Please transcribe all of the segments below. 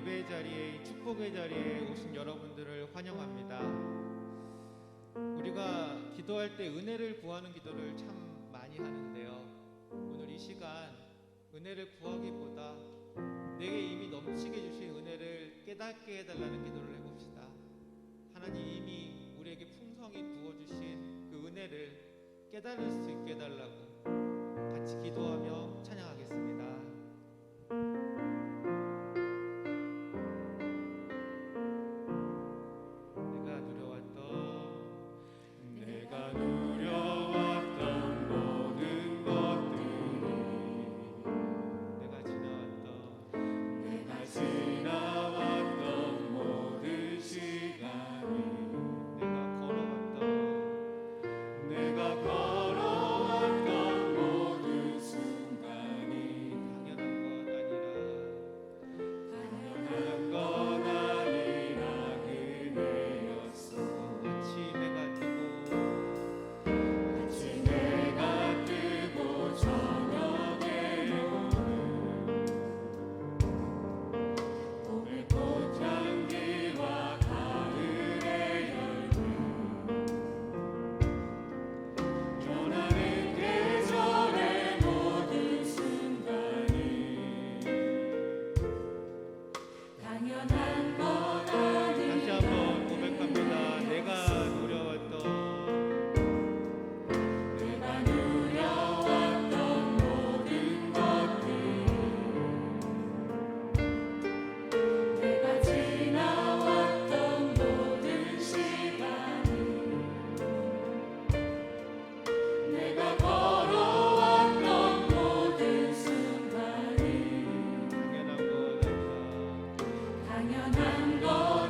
예배의 자리에, 이 축복의 자리에 오신 여러분들을 환영합니다. 우리가 기도할 때 은혜를 구하는 기도를 참 많이 하는데요, 오늘 이 시간 은혜를 구하기보다 내게 이미 넘치게 주신 은혜를 깨닫게 해달라는 기도를 해봅시다. 하나님 이미 우리에게 풍성히 부어주신 그 은혜를 깨달을 수 있게 해달라고 같이 기도하며 찬양하겠습니다. 당연한 것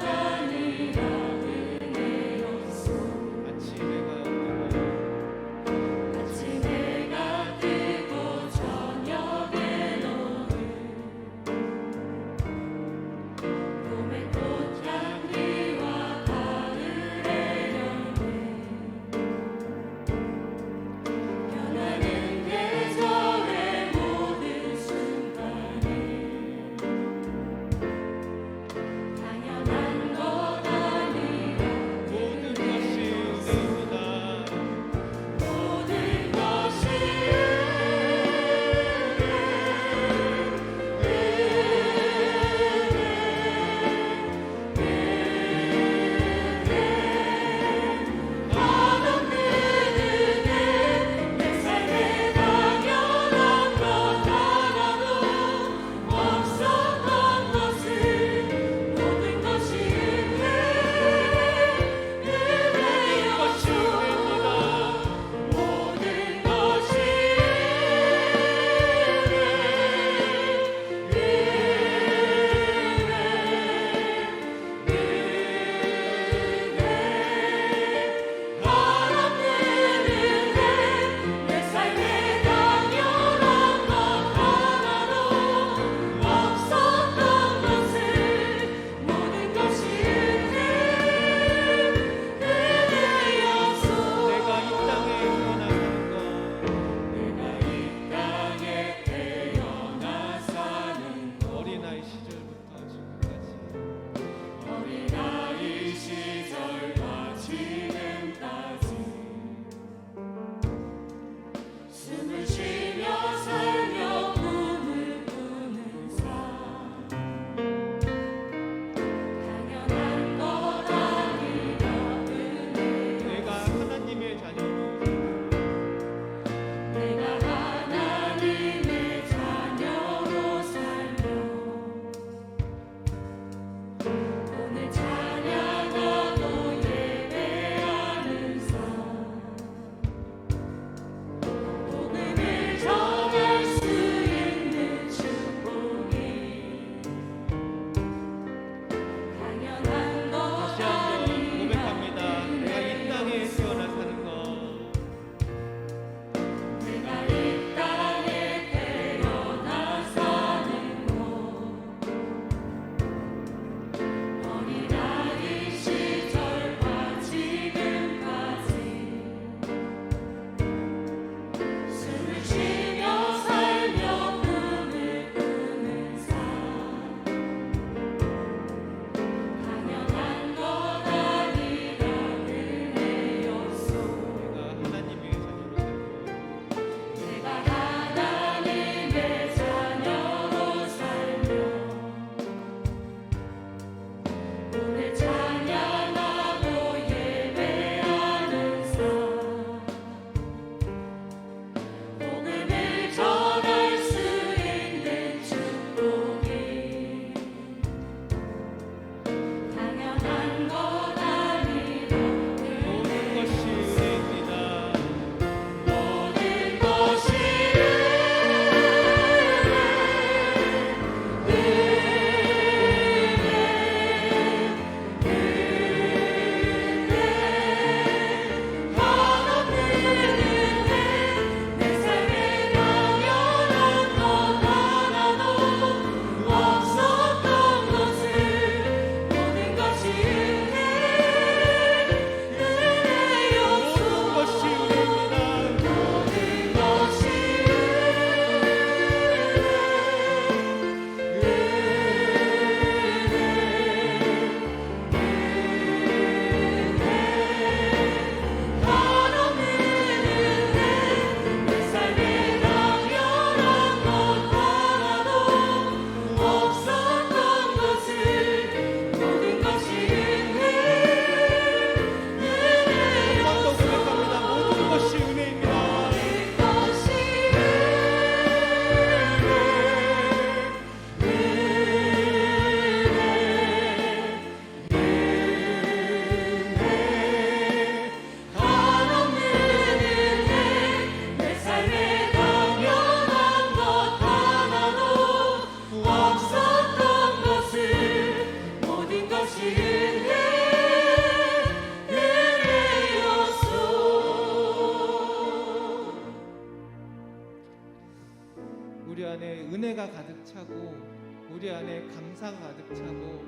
감사가 가득 차고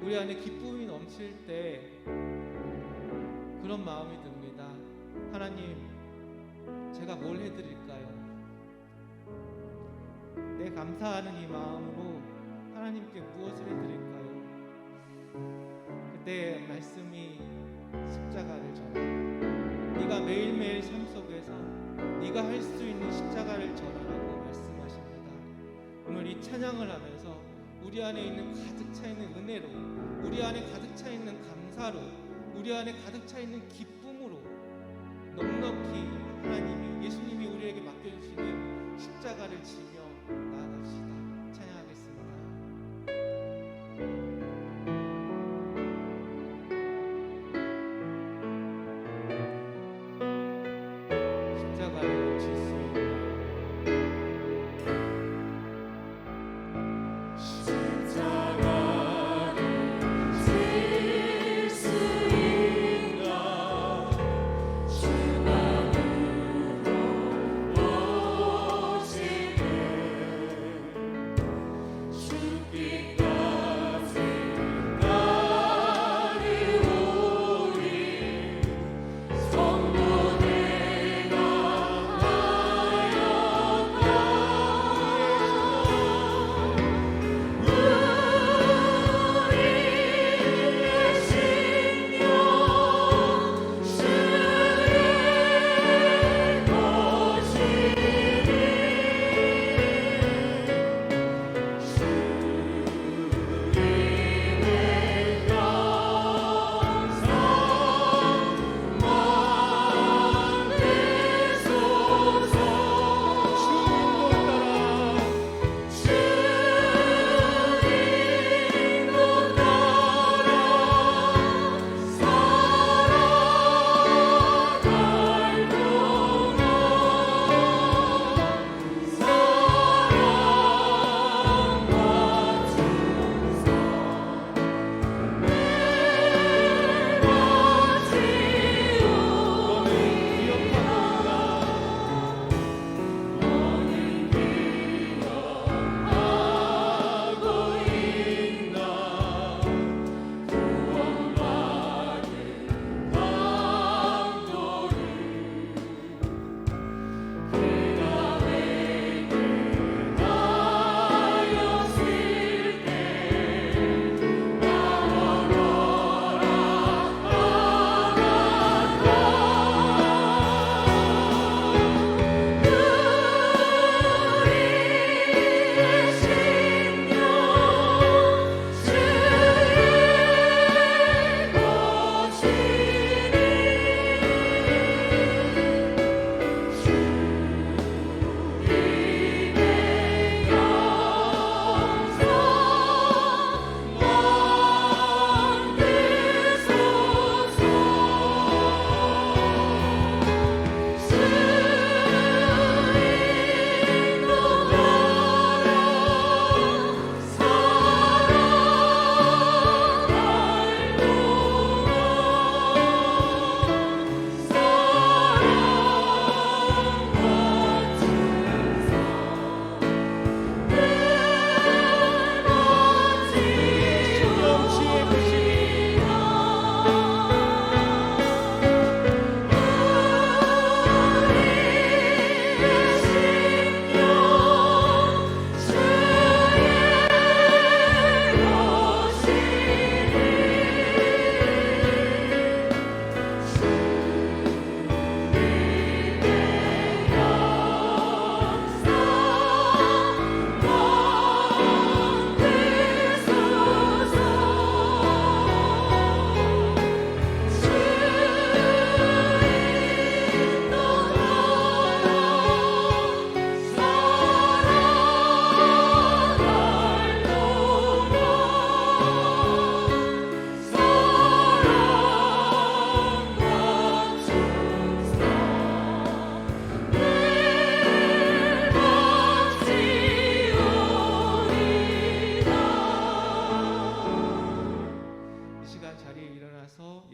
우리 안에 기쁨이 넘칠 때 그런 마음이 듭니다. 하나님, 제가 뭘 해드릴까요? 내 감사하는 이 마음으로 하나님께 무엇을 해드릴까요? 그때 말씀이 십자가를 져라. 네가 매일매일 삶 속에서 네가 할 수 있는 십자가를 져라라고 말씀하십니다. 오늘 이 찬양을 하면서 우리 안에 있는 가득 차 있는 은혜로, 우리 안에 가득 차 있는 감사로, 우리 안에 가득 차 있는 기쁨으로 넉넉히 하나님이, 예수님이 우리에게 맡겨주시는 십자가를 지며 나아갑시다. 찬양하겠습니다. 십자가를 질 수 있나?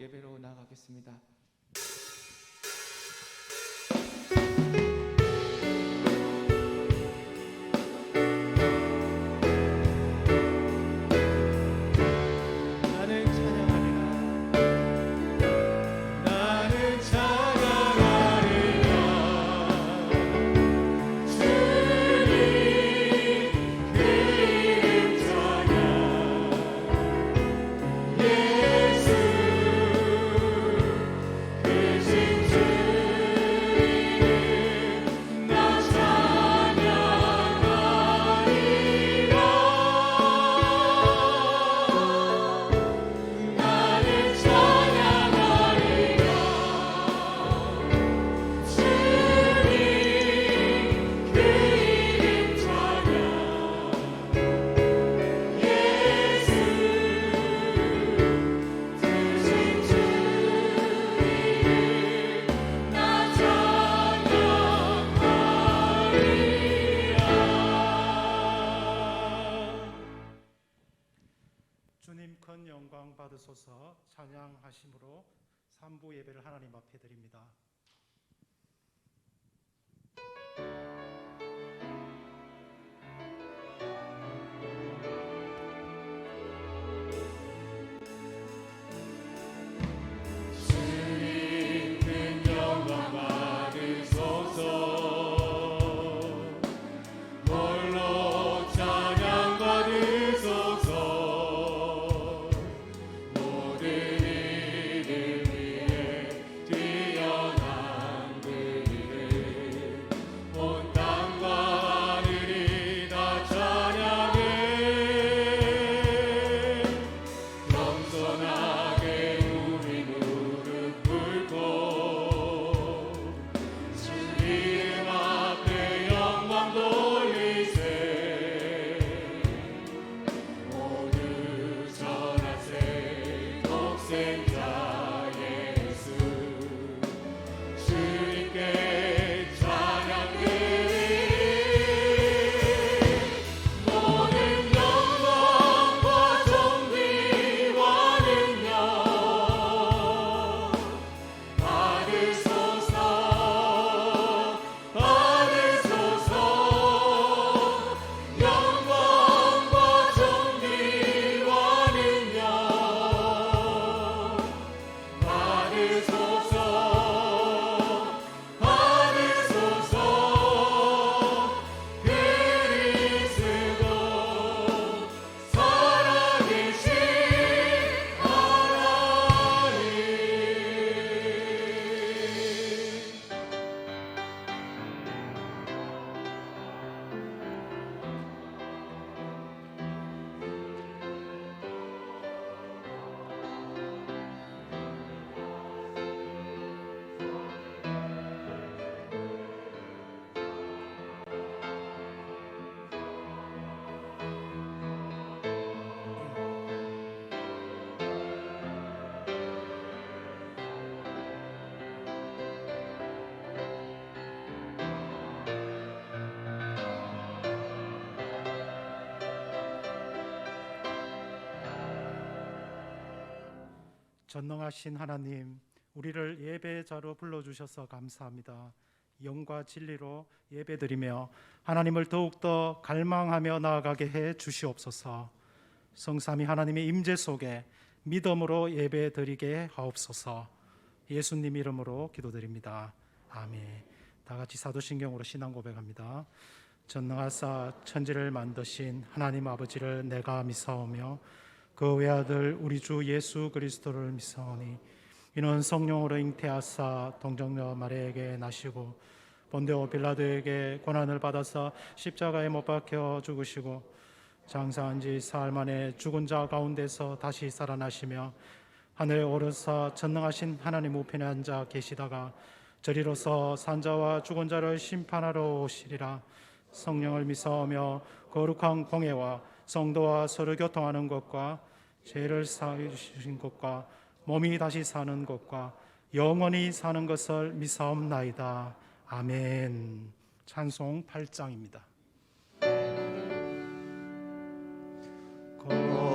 예배로 나아가겠습니다. 예수님 큰 영광 받으소서. 찬양하심으로 3부 예배를 하나님 앞에 드립니다. 전능하신 하나님, 우리를 예배자로 불러주셔서 감사합니다. 영과 진리로 예배드리며 하나님을 더욱더 갈망하며 나아가게 해 주시옵소서. 성삼위 하나님의 임재 속에 믿음으로 예배드리게 하옵소서. 예수님 이름으로 기도드립니다. 아멘. 다 같이 사도신경으로 신앙 고백합니다. 전능하사 천지를 만드신 하나님 아버지를 내가 믿사오며 그 외아들 우리 주 예수 그리스도를 믿사오니 이는 성령으로 잉태하사 동정녀 마리아에게 나시고 본디오 빌라도에게 고난을 받아서 십자가에 못 박혀 죽으시고 장사한 지 사흘 만에 죽은 자 가운데서 다시 살아나시며 하늘에 오르사 전능하신 하나님 우편에 앉아 계시다가 저리로서 산자와 죽은 자를 심판하러 오시리라. 성령을 믿사오며 거룩한 공회와 성도와 서로 교통하는 것과 죄를 사해 주신 것과 몸이 다시 사는 것과 영원히 사는 것을 믿사옵나이다. 아멘. 찬송 8장입니다. 거룩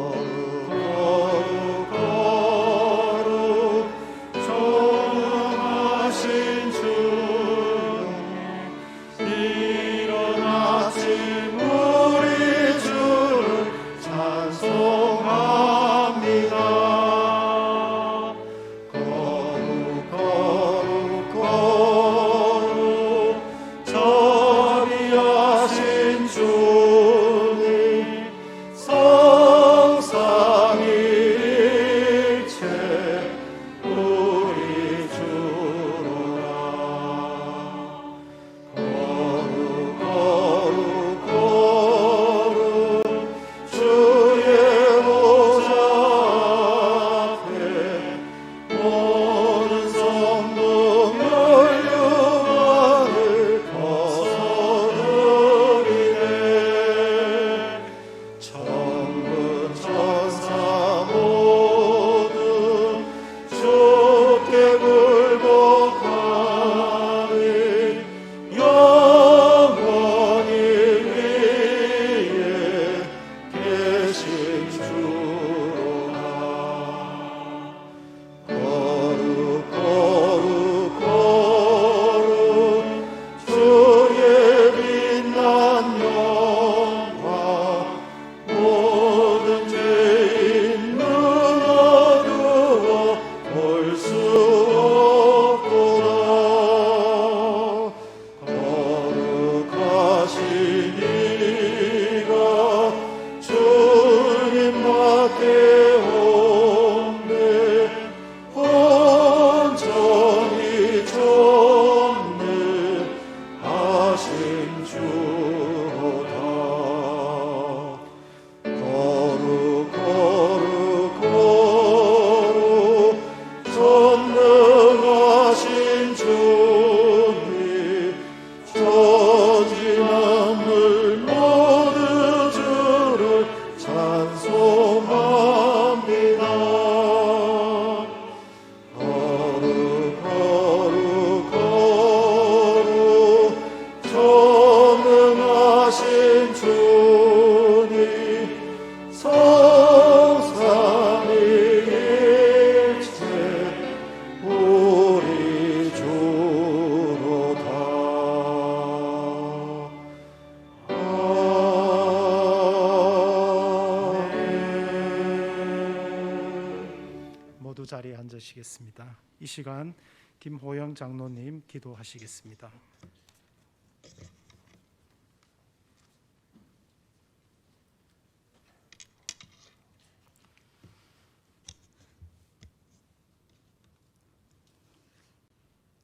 모두 자리에 앉으시겠습니다. 이 시간 김호영 장로님 기도하시겠습니다.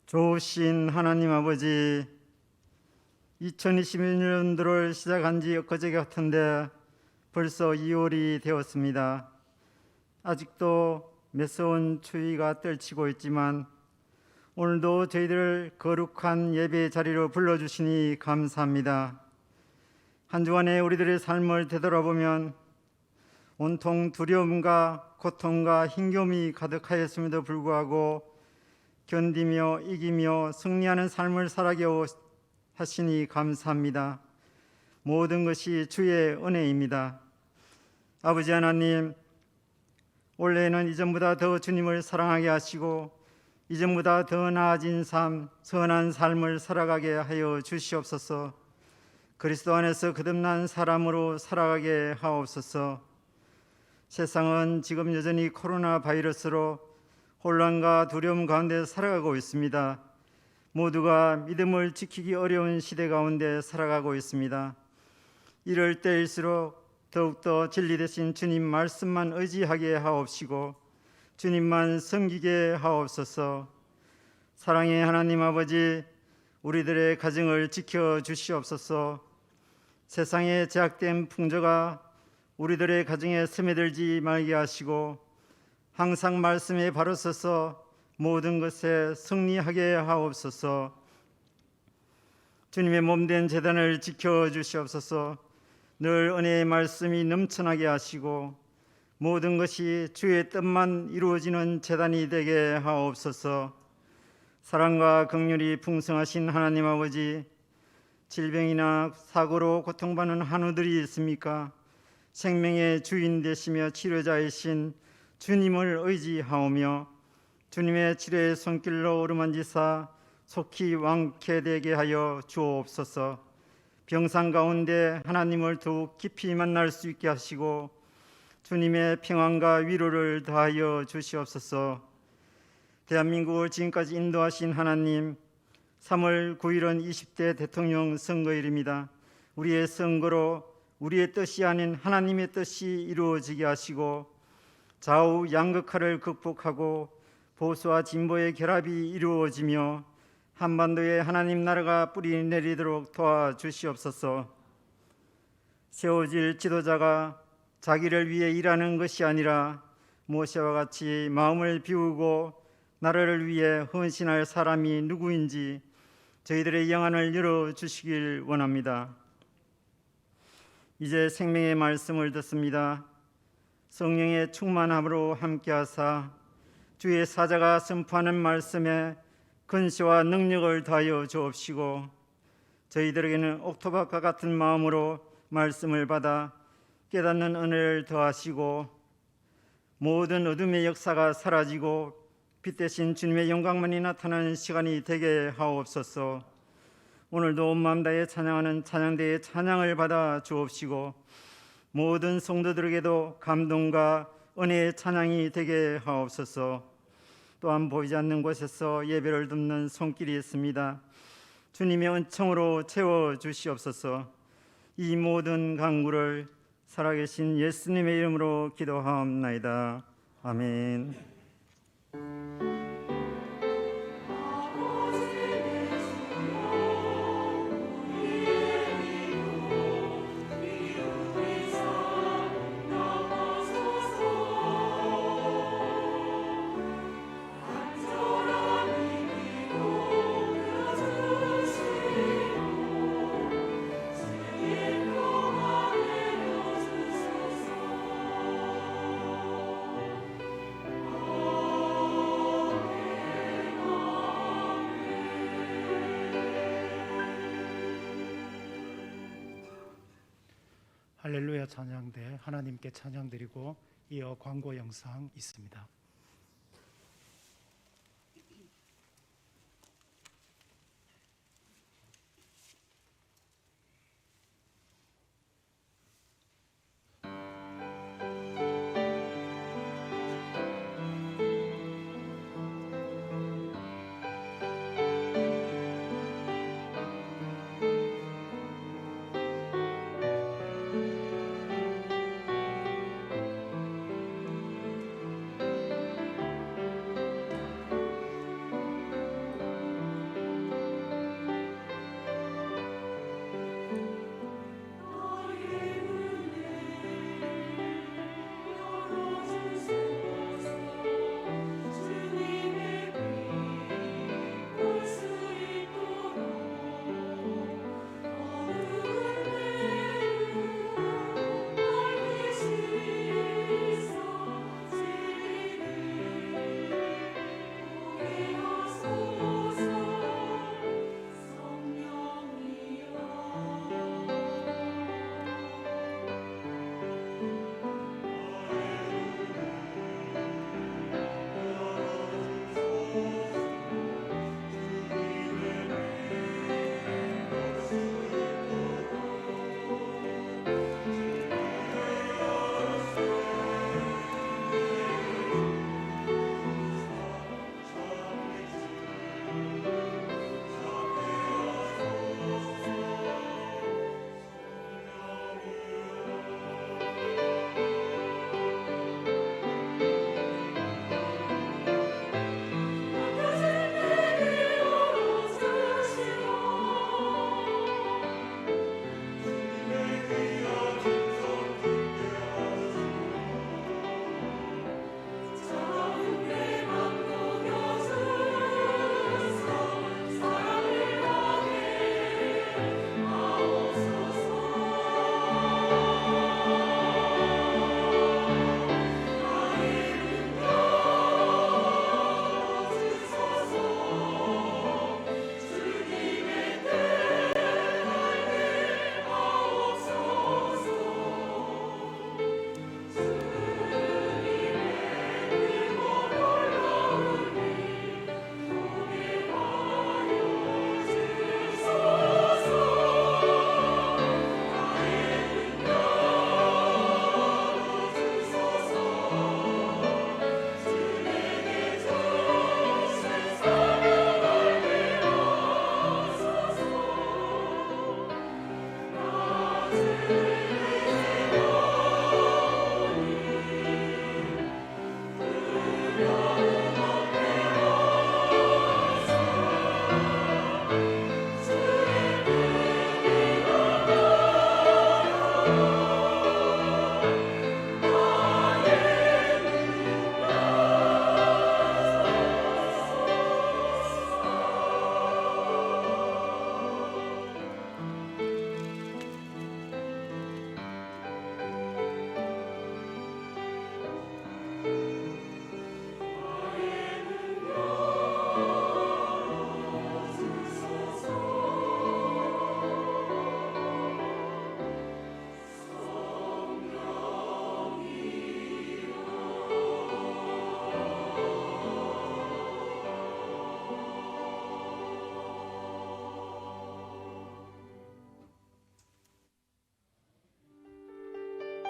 좋으신 하나님 아버지, 2021년도를 시작한 지 엊그제 같은데 벌써 2월이 되었습니다. 아직도 매서운 추위가 떨치고 있지만 오늘도 저희들을 거룩한 예배 자리로 불러주시니 감사합니다. 한 주간의 우리들의 삶을 되돌아보면 온통 두려움과 고통과 힘겨움이 가득하였음에도 불구하고 견디며 이기며 승리하는 삶을 살아게 하시니 감사합니다. 모든 것이 주의 은혜입니다. 아버지 하나님, 올해는 이전보다 더 주님을 사랑하게 하시고 이전보다 더 나아진 삶, 선한 삶을 살아가게 하여 주시옵소서. 그리스도 안에서 거듭난 사람으로 살아가게 하옵소서. 세상은 지금 여전히 코로나 바이러스로 혼란과 두려움 가운데 살아가고 있습니다. 모두가 믿음을 지키기 어려운 시대 가운데 살아가고 있습니다. 이럴 때일수록 더욱더 진리 되신 주님 말씀만 의지하게 하옵시고 주님만 섬기게 하옵소서. 사랑의 하나님 아버지, 우리들의 가정을 지켜 주시옵소서. 세상의 제약된 풍조가 우리들의 가정에 스며들지 말게 하시고 항상 말씀에 바로 서서 모든 것에 승리하게 하옵소서. 주님의 몸된 제단을 지켜 주시옵소서. 늘 은혜의 말씀이 넘쳐나게 하시고 모든 것이 주의 뜻만 이루어지는 제단이 되게 하옵소서. 사랑과 긍휼이 풍성하신 하나님 아버지, 질병이나 사고로 고통받는 한우들이 있습니까? 생명의 주인 되시며 치료자이신 주님을 의지하오며 주님의 치료의 손길로 어루만지사 속히 완쾌되게 하여 주옵소서. 병상 가운데 하나님을 더욱 깊이 만날 수 있게 하시고 주님의 평안과 위로를 더하여 주시옵소서. 대한민국을 지금까지 인도하신 하나님, 3월 9일은 20대 대통령 선거일입니다. 우리의 선거로 우리의 뜻이 아닌 하나님의 뜻이 이루어지게 하시고 좌우 양극화를 극복하고 보수와 진보의 결합이 이루어지며 한반도에 하나님 나라가 뿌리 내리도록 도와주시옵소서. 세워질 지도자가 자기를 위해 일하는 것이 아니라 모세와 같이 마음을 비우고 나라를 위해 헌신할 사람이 누구인지 저희들의 영안을 열어주시길 원합니다. 이제 생명의 말씀을 듣습니다. 성령의 충만함으로 함께하사 주의 사자가 선포하는 말씀에 근시와 능력을 더하여 주옵시고 저희들에게는 옥토박과 같은 마음으로 말씀을 받아 깨닫는 은혜를 더하시고 모든 어둠의 역사가 사라지고 빛 대신 주님의 영광만이 나타나는 시간이 되게 하옵소서. 오늘도 온 마음 다해 찬양하는 찬양대의 찬양을 받아 주옵시고 모든 성도들에게도 감동과 은혜의 찬양이 되게 하옵소서. 또한 보이지 않는 곳에서 예배를 돕는 손길이 있습니다. 주님의 은총으로 채워 주시옵소서. 이 모든 간구를 살아계신 예수님의 이름으로 기도하옵나이다. 아멘. 할렐루야 찬양대 하나님께 찬양드리고 이어 광고 영상 있습니다.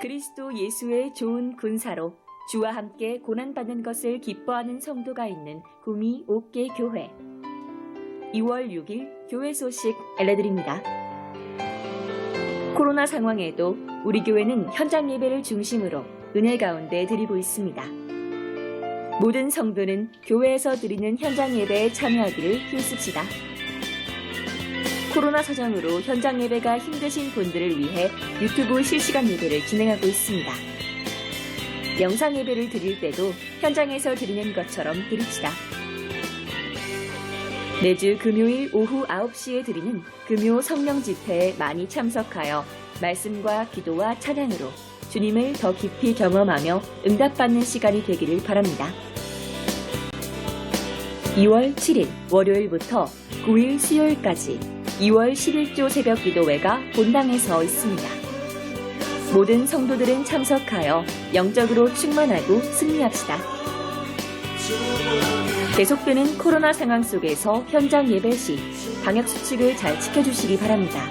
그리스도 예수의 좋은 군사로 주와 함께 고난받는 것을 기뻐하는 성도가 있는 구미 옥계 교회. 2월 6일 교회 소식 알려드립니다. 코로나 상황에도 우리 교회는 현장 예배를 중심으로 은혜 가운데 드리고 있습니다. 모든 성도는 교회에서 드리는 현장 예배에 참여하기를 힘씁시다. 코로나 사정으로 현장 예배가 힘드신 분들을 위해 유튜브 실시간 예배를 진행하고 있습니다. 영상 예배를 드릴 때도 현장에서 드리는 것처럼 드립시다. 매주 금요일 오후 9시에 드리는 금요 성령 집회에 많이 참석하여 말씀과 기도와 찬양으로 주님을 더 깊이 경험하며 응답받는 시간이 되기를 바랍니다. 2월 7일 월요일부터 9일 수요일까지 2월 11조 새벽 기도회가 본당에서 있습니다. 모든 성도들은 참석하여 영적으로 충만하고 승리합시다. 계속되는 코로나 상황 속에서 현장 예배 시 방역수칙을 잘 지켜주시기 바랍니다.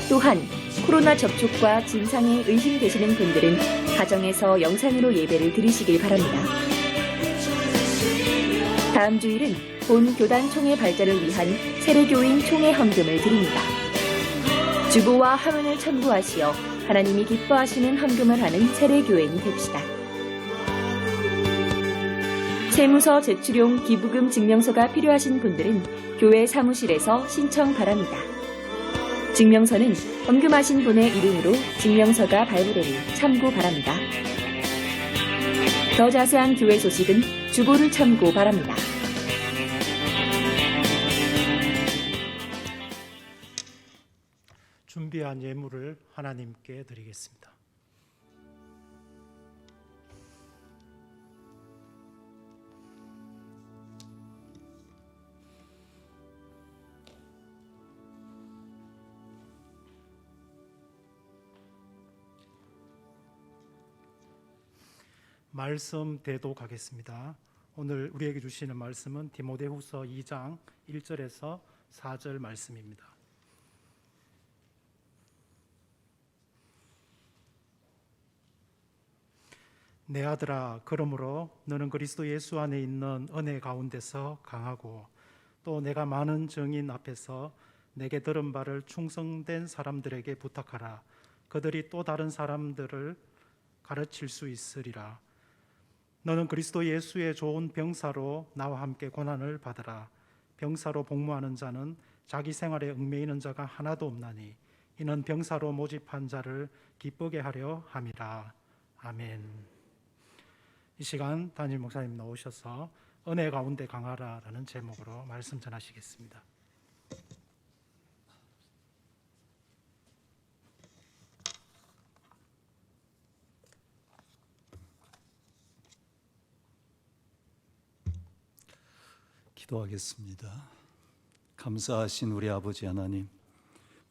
또한 코로나 접촉과 증상에 의심되시는 분들은 가정에서 영상으로 예배를 드리시길 바랍니다. 다음 주일은 본 교단 총회 발전을 위한 세례교인 총회 헌금을 드립니다. 주보와 화면을 참고하시어 하나님이 기뻐하시는 헌금을 하는 세례교인이 됩시다. 세무서 제출용 기부금 증명서가 필요하신 분들은 교회 사무실에서 신청 바랍니다. 증명서는 헌금하신 분의 이름으로 증명서가 발부되니 참고 바랍니다. 더 자세한 교회 소식은 주보를 참고 바랍니다. 준비한 예물을 하나님께 드리겠습니다. 말씀 대독하겠습니다. 오늘 우리에게 주시는 말씀은 디모데후서 2장 1절에서 4절 말씀입니다. 내 아들아, 그러므로 너는 그리스도 예수 안에 있는 은혜 가운데서 강하고 또 내가 많은 증인 앞에서 내게 들은 바를 충성된 사람들에게 부탁하라. 그들이 또 다른 사람들을 가르칠 수 있으리라. 너는 그리스도 예수의 좋은 병사로 나와 함께 고난을 받으라. 병사로 복무하는 자는 자기 생활에 얽매이는 자가 하나도 없나니 이는 병사로 모집한 자를 기쁘게 하려 함이라. 아멘. 이 시간 담임 목사님 나오셔서 은혜 가운데 강하라라는 제목으로 말씀 전하시겠습니다. 기도하겠습니다. 감사하신 우리 아버지 하나님,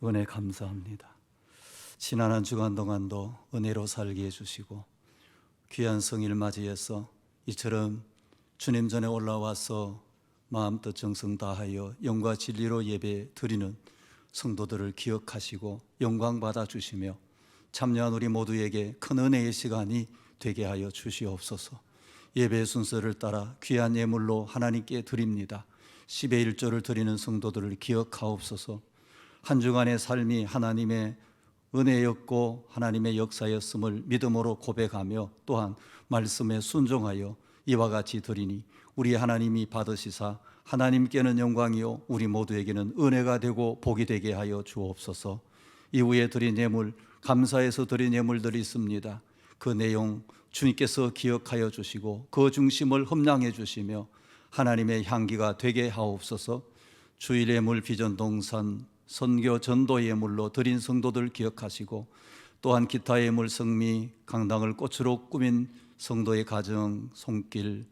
은혜 감사합니다. 지난 한 주간 동안도 은혜로 살게 해주시고 귀한 성일 맞이해서 이처럼 주님 전에 올라와서 마음 뜻 정성 다하여 영과 진리로 예배 드리는 성도들을 기억하시고 영광 받아주시며 참여한 우리 모두에게 큰 은혜의 시간이 되게 하여 주시옵소서. 예배 순서를 따라 귀한 예물로 하나님께 드립니다. 10의 1조를 드리는 성도들을 기억하옵소서. 한 주간의 삶이 하나님의 은혜였고 하나님의 역사였음을 믿음으로 고백하며 또한 말씀에 순종하여 이와 같이 드리니 우리 하나님이 받으시사 하나님께는 영광이요 우리 모두에게는 은혜가 되고 복이 되게 하여 주옵소서. 이후에 드린 예물, 감사해서 드린 예물들이 있습니다. 그 내용 주님께서 기억하여 주시고 그 중심을 흠량해 주시며 하나님의 향기가 되게 하옵소서. 주일 예물, 비전 동산, 선교 전도 예물로 드린 성도들 기억하시고 또한 기타 예물, 성미, 강당을 꽃으로 꾸민 성도의 가정, 손길,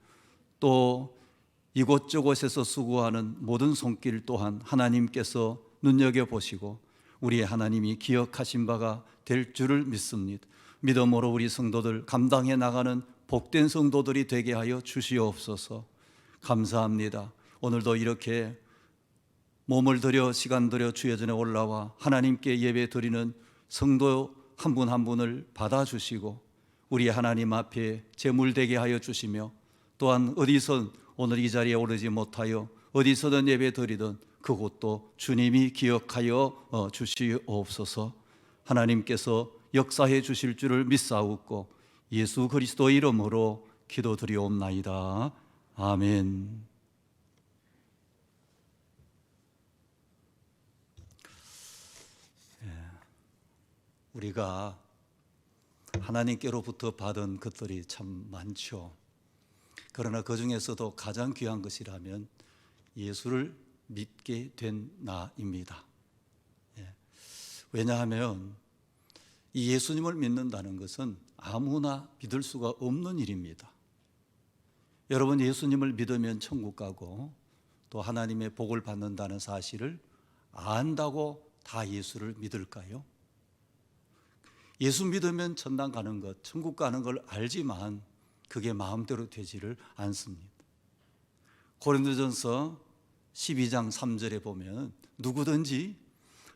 또 이곳저곳에서 수고하는 모든 손길 또한 하나님께서 눈여겨보시고 우리의 하나님이 기억하신 바가 될 줄을 믿습니다. 믿음으로 우리 성도들 감당해 나가는 복된 성도들이 되게 하여 주시옵소서. 감사합니다. 오늘도 이렇게 몸을 들여 시간 들여 주의 전에 올라와 하나님께 예배 드리는 성도 한 분 한 분을 받아주시고 우리 하나님 앞에 제물되게 하여 주시며 또한 어디선 오늘 이 자리에 오르지 못하여 어디서든 예배 드리든 그곳도 주님이 기억하여 주시옵소서. 하나님께서 역사해 주실 줄을 믿사옵고 예수 그리스도의 이름으로 기도드리옵나이다. 아멘. 우리가 하나님께로부터 받은 것들이 참 많죠. 그러나 그 중에서도 가장 귀한 것이라면 예수를 믿게 된 나입니다. 왜냐하면 이 예수님을 믿는다는 것은 아무나 믿을 수가 없는 일입니다. 여러분, 예수님을 믿으면 천국 가고 또 하나님의 복을 받는다는 사실을 안다고 다 예수를 믿을까요? 예수 믿으면 천당 가는 것, 천국 가는 걸 알지만 그게 마음대로 되지를 않습니다. 고린도전서 12장 3절에 보면 누구든지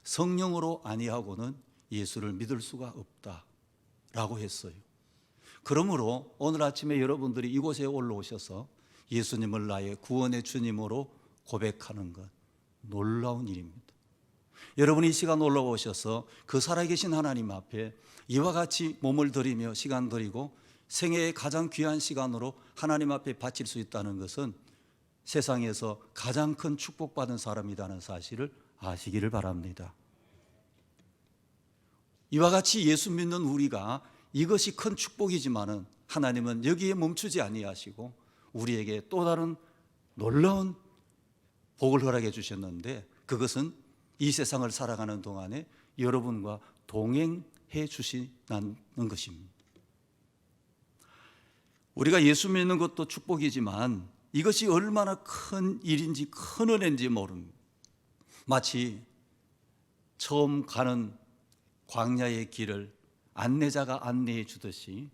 성령으로 아니하고는 예수를 믿을 수가 없다라고 했어요. 그러므로 오늘 아침에 여러분들이 이곳에 올라오셔서 예수님을 나의 구원의 주님으로 고백하는 것, 놀라운 일입니다. 여러분이 이 시간 올라오셔서 그 살아계신 하나님 앞에 이와 같이 몸을 들이며 시간 들이고 생애의 가장 귀한 시간으로 하나님 앞에 바칠 수 있다는 것은 세상에서 가장 큰 축복받은 사람이라는 사실을 아시기를 바랍니다. 이와 같이 예수 믿는 우리가 이것이 큰 축복이지만은 하나님은 여기에 멈추지 아니하시고 우리에게 또 다른 놀라운 복을 허락해 주셨는데 그것은 이 세상을 살아가는 동안에 여러분과 동행해 주시는 것입니다. 우리가 예수 믿는 것도 축복이지만 이것이 얼마나 큰 일인지 큰 은혜인지 모릅니다. 마치 처음 가는 광야의 길을 안내자가 안내해 주듯이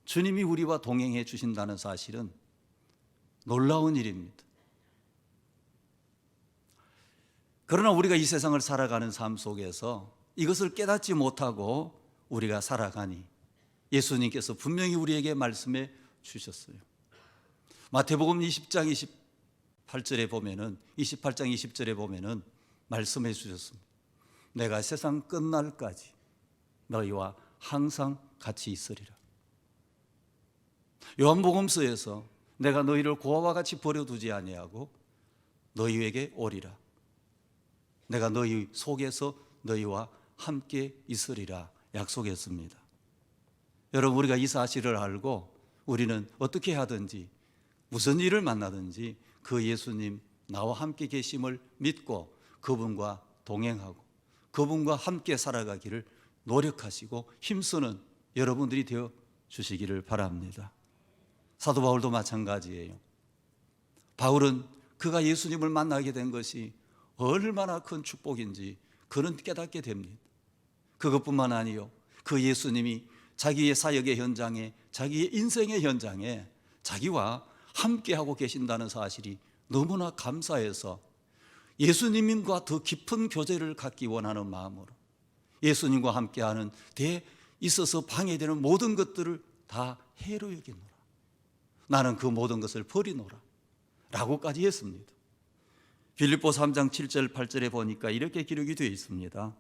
주님이 우리와 동행해 주신다는 사실은 놀라운 일입니다. 그러나 우리가 이 세상을 살아가는 삶 속에서 이것을 깨닫지 못하고 우리가 살아가니 예수님께서 분명히 우리에게 말씀해 주셨어요. 마태복음 20장 28절에 보면은 28장 20절에 보면은 말씀해 주셨습니다. 내가 세상 끝날까지 너희와 항상 같이 있으리라. 요한복음서에서 내가 너희를 고아와 같이 버려두지 아니하고 너희에게 오리라. 내가 너희 속에서 너희와 함께 있으리라 약속했습니다. 여러분, 우리가 이 사실을 알고 우리는 어떻게 하든지 무슨 일을 만나든지 그 예수님 나와 함께 계심을 믿고 그분과 동행하고 그분과 함께 살아가기를 노력하시고 힘쓰는 여러분들이 되어 주시기를 바랍니다. 사도 바울도 마찬가지예요. 바울은 그가 예수님을 만나게 된 것이 얼마나 큰 축복인지 그는 깨닫게 됩니다. 그것뿐만 아니요, 그 예수님이 자기의 사역의 현장에, 자기의 인생의 현장에 자기와 함께하고 계신다는 사실이 너무나 감사해서 예수님과 더 깊은 교제를 갖기 원하는 마음으로 예수님과 함께하는 데 있어서 방해되는 모든 것들을 다 해로 여기노라. 나는 그 모든 것을 버리노라 라고까지 했습니다. 빌립보 3장 7절 8절에 보니까 이렇게 기록이 되어 있습니다.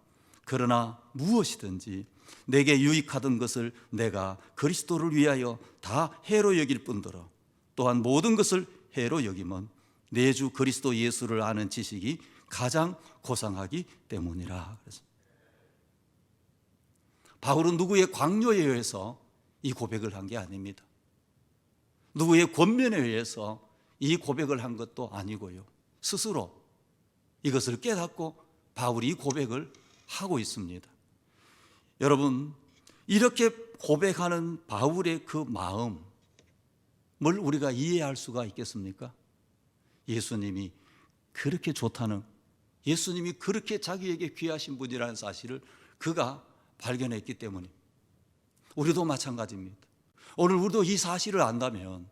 그러나 무엇이든지 내게 유익하던 것을 내가 그리스도를 위하여 다 해로 여길 뿐더러 또한 모든 것을 해로 여기면 내 주 그리스도 예수를 아는 지식이 가장 고상하기 때문이라. 바울은 누구의 강요에 의해서 이 고백을 한 게 아닙니다. 누구의 권면에 의해서 이 고백을 한 것도 아니고요, 스스로 이것을 깨닫고 바울이 이 고백을 하고 있습니다. 여러분, 이렇게 고백하는 바울의 그 마음을 우리가 이해할 수가 있겠습니까? 예수님이 그렇게 좋다는, 예수님이 그렇게 자기에게 귀하신 분이라는 사실을 그가 발견했기 때문에 우리도 마찬가지입니다. 오늘 우리도 이 사실을 안다면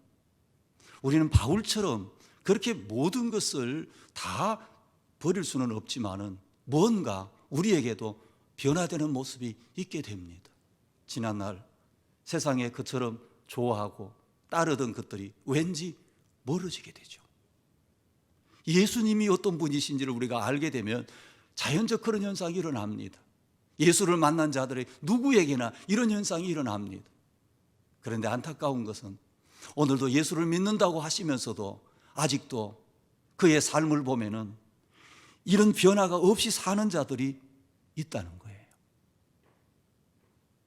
우리는 바울처럼 그렇게 모든 것을 다 버릴 수는 없지만은 뭔가 우리에게도 변화되는 모습이 있게 됩니다. 지난날 세상에 그처럼 좋아하고 따르던 것들이 왠지 멀어지게 되죠. 예수님이 어떤 분이신지를 우리가 알게 되면 자연적 그런 현상이 일어납니다. 예수를 만난 자들의 누구에게나 이런 현상이 일어납니다. 그런데 안타까운 것은 오늘도 예수를 믿는다고 하시면서도 아직도 그의 삶을 보면은 이런 변화가 없이 사는 자들이 있다는 거예요.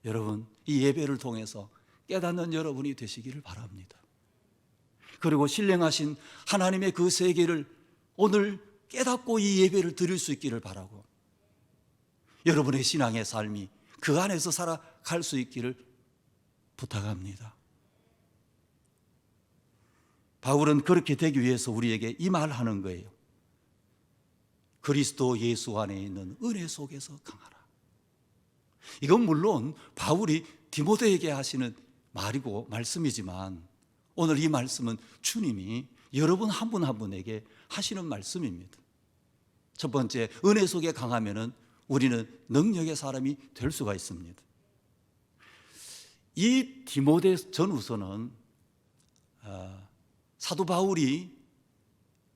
여러분, 이 예배를 통해서 깨닫는 여러분이 되시기를 바랍니다. 그리고 신령하신 하나님의 그 세계를 오늘 깨닫고 이 예배를 드릴 수 있기를 바라고, 여러분의 신앙의 삶이 그 안에서 살아갈 수 있기를 부탁합니다. 바울은 그렇게 되기 위해서 우리에게 이 말하는 거예요. 그리스도 예수 안에 있는 은혜 속에서 강하라. 이건 물론 바울이 디모데에게 하시는 말이고 말씀이지만, 오늘 이 말씀은 주님이 여러분 한 분 한 분에게 하시는 말씀입니다. 첫 번째, 은혜 속에 강하면은 우리는 능력의 사람이 될 수가 있습니다. 이 디모데 전후서는 사도 바울이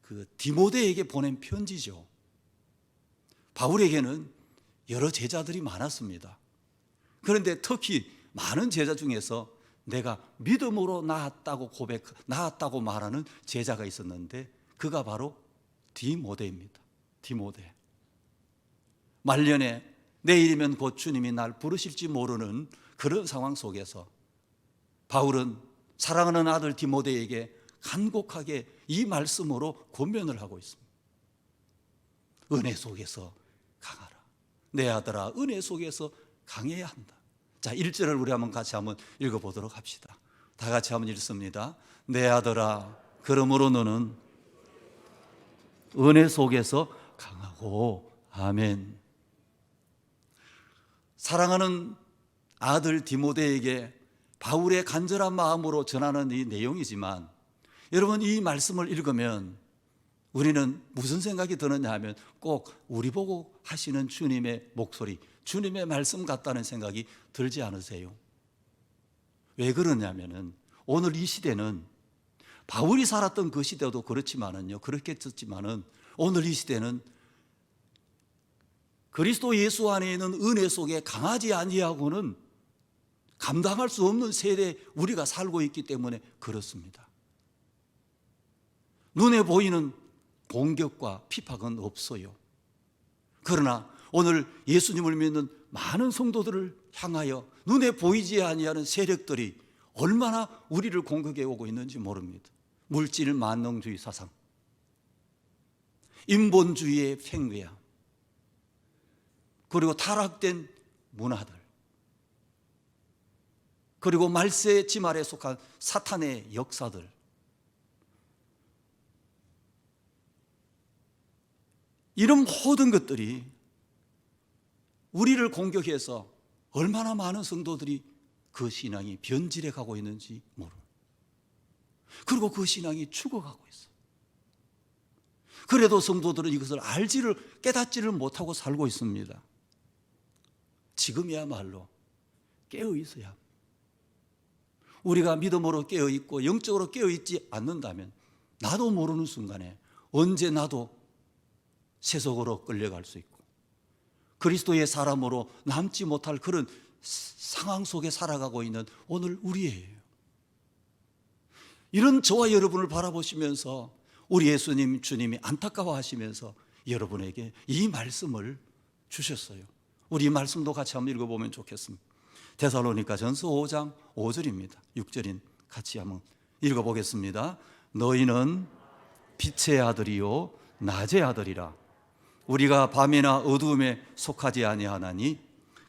그 디모데에게 보낸 편지죠. 바울에게는 여러 제자들이 많았습니다. 그런데 특히 많은 제자 중에서 내가 믿음으로 나았다고 말하는 제자가 있었는데 그가 바로 디모데입니다. 디모데. 말년에 내일이면 곧 주님이 날 부르실지 모르는 그런 상황 속에서 바울은 사랑하는 아들 디모데에게 간곡하게 이 말씀으로 권면을 하고 있습니다. 은혜 속에서 강하라. 내 아들아, 은혜 속에서 강해야 한다. 자, 1절을 우리 같이 한번 읽어보도록 합시다. 다 같이 한번 읽습니다. 내 아들아, 그러므로 너는 은혜 속에서 강하고. 아멘. 사랑하는 아들 디모데에게 바울의 간절한 마음으로 전하는 이 내용이지만, 여러분, 이 말씀을 읽으면 우리는 무슨 생각이 드느냐 하면 꼭 우리 보고 하시는 주님의 목소리, 주님의 말씀 같다는 생각이 들지 않으세요? 왜 그러냐면은 오늘 이 시대는 바울이 살았던 그 시대도 그렇지만은요, 그렇겠지만은 오늘 이 시대는 그리스도 예수 안에 있는 은혜 속에 강하지 아니하고는 감당할 수 없는 세대에 우리가 살고 있기 때문에 그렇습니다. 눈에 보이는 공격과 핍박은 없어요. 그러나 오늘 예수님을 믿는 많은 성도들을 향하여 눈에 보이지 아니하는 세력들이 얼마나 우리를 공격해 오고 있는지 모릅니다. 물질 만능주의 사상, 인본주의의 팽배함, 그리고 타락된 문화들, 그리고 말세 지말에 속한 사탄의 역사들, 이런 모든 것들이 우리를 공격해서 얼마나 많은 성도들이 그 신앙이 변질해 가고 있는지 모릅니다. 그리고 그 신앙이 죽어가고 있어요. 그래도 성도들은 이것을 깨닫지를 못하고 살고 있습니다. 지금이야말로 깨어 있어야 합니다. 우리가 믿음으로 깨어 있고 영적으로 깨어 있지 않는다면 나도 모르는 순간에 언제 나도 세속으로 끌려갈 수 있고 그리스도의 사람으로 남지 못할 그런 상황 속에 살아가고 있는 오늘 우리예요. 이런 저와 여러분을 바라보시면서 우리 예수님 주님이 안타까워하시면서 여러분에게 이 말씀을 주셨어요. 우리 이 말씀도 같이 한번 읽어보면 좋겠습니다. 데살로니가전서 5장 5절입니다. 6절인 같이 한번 읽어보겠습니다. 너희는 빛의 아들이요 낮의 아들이라. 우리가 밤이나 어두움에 속하지 아니하나니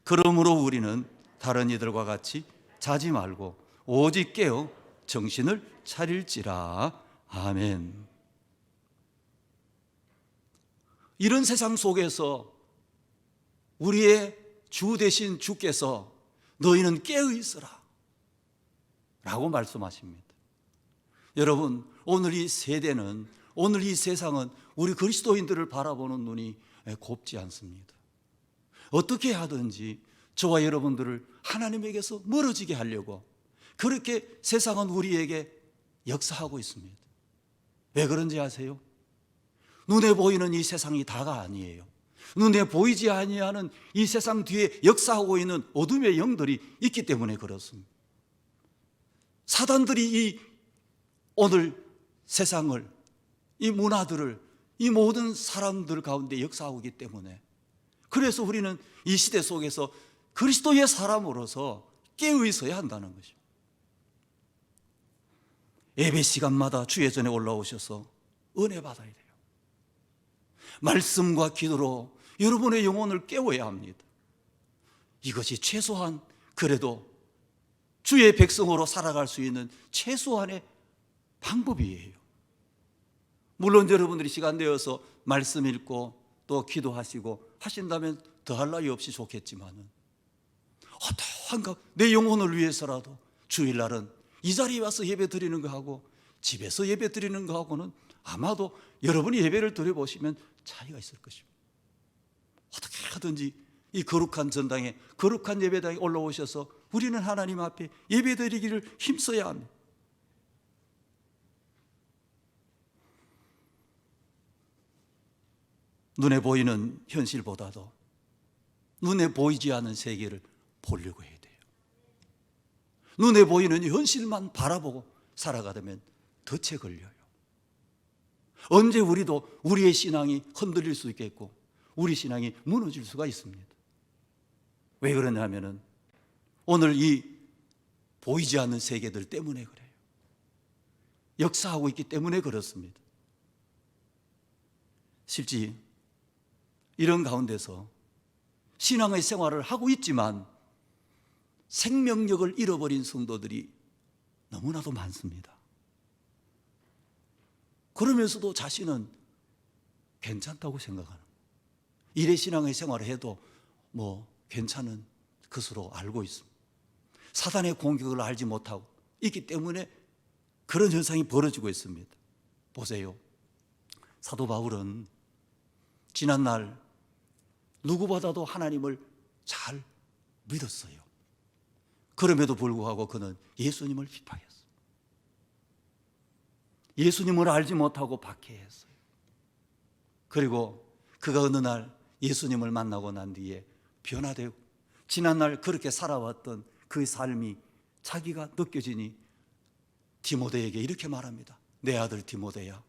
그러므로 우리는 다른 이들과 같이 자지 말고 오직 깨어 정신을 차릴지라. 아멘. 이런 세상 속에서 우리의 주 되신 주께서 너희는 깨어 있으라 라고 말씀하십니다. 여러분, 오늘 이 세대는, 오늘 이 세상은 우리 그리스도인들을 바라보는 눈이 곱지 않습니다. 어떻게 하든지 저와 여러분들을 하나님에게서 멀어지게 하려고 그렇게 세상은 우리에게 역사하고 있습니다. 왜 그런지 아세요? 눈에 보이는 이 세상이 다가 아니에요. 눈에 보이지 아니하는 이 세상 뒤에 역사하고 있는 어둠의 영들이 있기 때문에 그렇습니다. 사단들이 이 오늘 세상을, 이 문화들을, 이 모든 사람들 가운데 역사하고 있기 때문에, 그래서 우리는 이 시대 속에서 그리스도의 사람으로서 깨어 있어야 한다는 것이죠. 예배 시간마다 주의 전에 올라오셔서 은혜 받아야 돼요. 말씀과 기도로 여러분의 영혼을 깨워야 합니다. 이것이 최소한 그래도 주의 백성으로 살아갈 수 있는 최소한의 방법이에요. 물론 여러분들이 시간 내어서 말씀 읽고 또 기도하시고 하신다면 더할 나위 없이 좋겠지만은, 어떠한가 내 영혼을 위해서라도 주일날은 이 자리에 와서 예배 드리는 거하고 집에서 예배 드리는 거하고는 아마도 여러분이 예배를 드려보시면 차이가 있을 것입니다. 어떻게 하든지 이 거룩한 전당에, 거룩한 예배당에 올라오셔서 우리는 하나님 앞에 예배 드리기를 힘써야 합니다. 눈에 보이는 현실보다도 눈에 보이지 않는 세계를 보려고 해야 돼요. 눈에 보이는 현실만 바라보고 살아가려면 덫에 걸려요. 언제 우리도 우리의 신앙이 흔들릴 수 있겠고 우리 신앙이 무너질 수가 있습니다. 왜 그러냐면은 오늘 이 보이지 않는 세계들 때문에 그래요. 역사하고 있기 때문에 그렇습니다. 실제 이런 가운데서 신앙의 생활을 하고 있지만 생명력을 잃어버린 성도들이 너무나도 많습니다. 그러면서도 자신은 괜찮다고 생각하는, 일의 신앙의 생활을 해도 뭐 괜찮은 것으로 알고 있습니다. 사단의 공격을 알지 못하고 있기 때문에 그런 현상이 벌어지고 있습니다. 보세요. 사도 바울은 지난날 누구보다도 하나님을 잘 믿었어요. 그럼에도 불구하고 그는 예수님을 비판했어요. 예수님을 알지 못하고 박해했어요. 그리고 그가 어느 날 예수님을 만나고 난 뒤에 변화되고 지난날 그렇게 살아왔던 그 삶이 자기가 느껴지니 디모데에게 이렇게 말합니다. 내 아들 디모데야,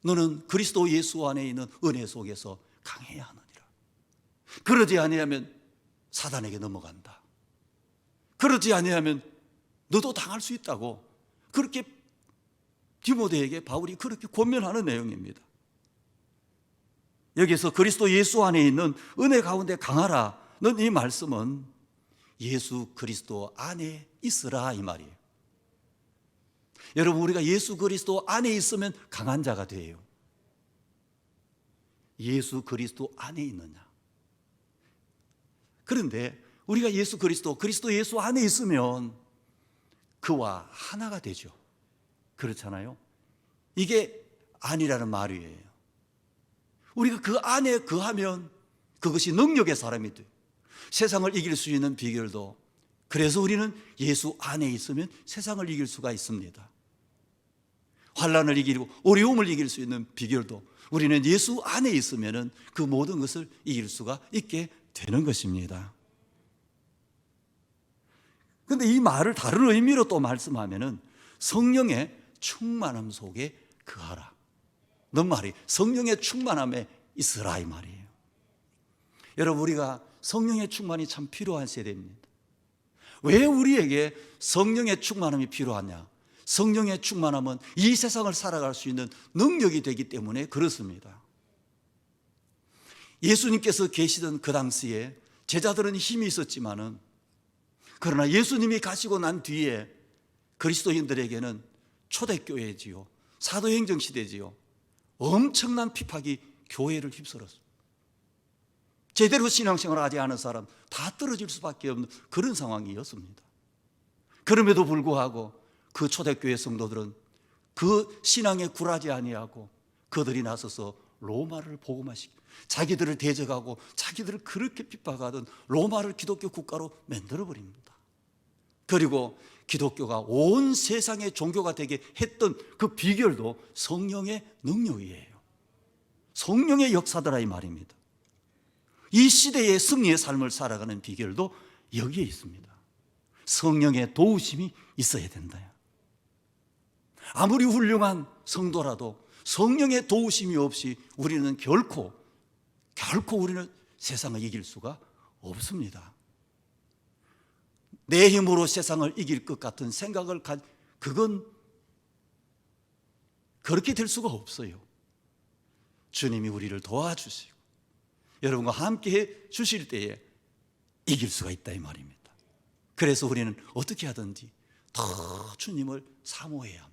너는 그리스도 예수 안에 있는 은혜 속에서 강해야 하느니라. 그러지 아니하면 사단에게 넘어간다. 그러지 아니하면 너도 당할 수 있다고, 그렇게 디모데에게 바울이 그렇게 권면하는 내용입니다. 여기서 그리스도 예수 안에 있는 은혜 가운데 강하라는 이 말씀은 예수 그리스도 안에 있으라 이 말이에요. 여러분, 우리가 예수 그리스도 안에 있으면 강한 자가 돼요. 예수 그리스도 안에 있느냐? 그런데 우리가 예수 그리스도 예수 안에 있으면 그와 하나가 되죠. 그렇잖아요. 이게 아니라는 말이에요. 우리가 그 안에 거하면 그것이 능력의 사람이 돼요. 세상을 이길 수 있는 비결도, 그래서 우리는 예수 안에 있으면 세상을 이길 수가 있습니다. 환난을 이기고 어려움을 이길 수 있는 비결도 우리는 예수 안에 있으면 그 모든 것을 이길 수가 있게 되는 것입니다. 그런데 이 말을 다른 의미로 또 말씀하면은 성령의 충만함 속에 거하라. 넌 말이 성령의 충만함에 있으라 이 말이에요. 여러분, 우리가 성령의 충만이 참 필요한 세대입니다. 왜 우리에게 성령의 충만함이 필요하냐? 성령의 충만함은 이 세상을 살아갈 수 있는 능력이 되기 때문에 그렇습니다. 예수님께서 계시던 그 당시에 제자들은 힘이 있었지만은, 그러나 예수님이 가시고 난 뒤에 그리스도인들에게는 초대교회지요, 사도행정 시대지요, 엄청난 핍박이 교회를 휩쓸었습니다. 제대로 신앙생활을 하지 않은 사람 다 떨어질 수밖에 없는 그런 상황이었습니다. 그럼에도 불구하고 그 초대교회 성도들은 그 신앙에 굴하지 아니하고 그들이 나서서 로마를 복음화시키고 자기들을 대적하고 자기들을 그렇게 핍박하던 로마를 기독교 국가로 만들어버립니다. 그리고 기독교가 온 세상의 종교가 되게 했던 그 비결도 성령의 능력이에요. 성령의 역사더라 이 말입니다. 이 시대의 승리의 삶을 살아가는 비결도 여기에 있습니다. 성령의 도우심이 있어야 된다. 아무리 훌륭한 성도라도 성령의 도우심이 없이 우리는 결코 우리는 세상을 이길 수가 없습니다. 내 힘으로 세상을 이길 것 같은 생각을 그건 그렇게 될 수가 없어요. 주님이 우리를 도와주시고 여러분과 함께 해 주실 때에 이길 수가 있다 이 말입니다. 그래서 우리는 어떻게 하든지 더 주님을 사모해야 합니다.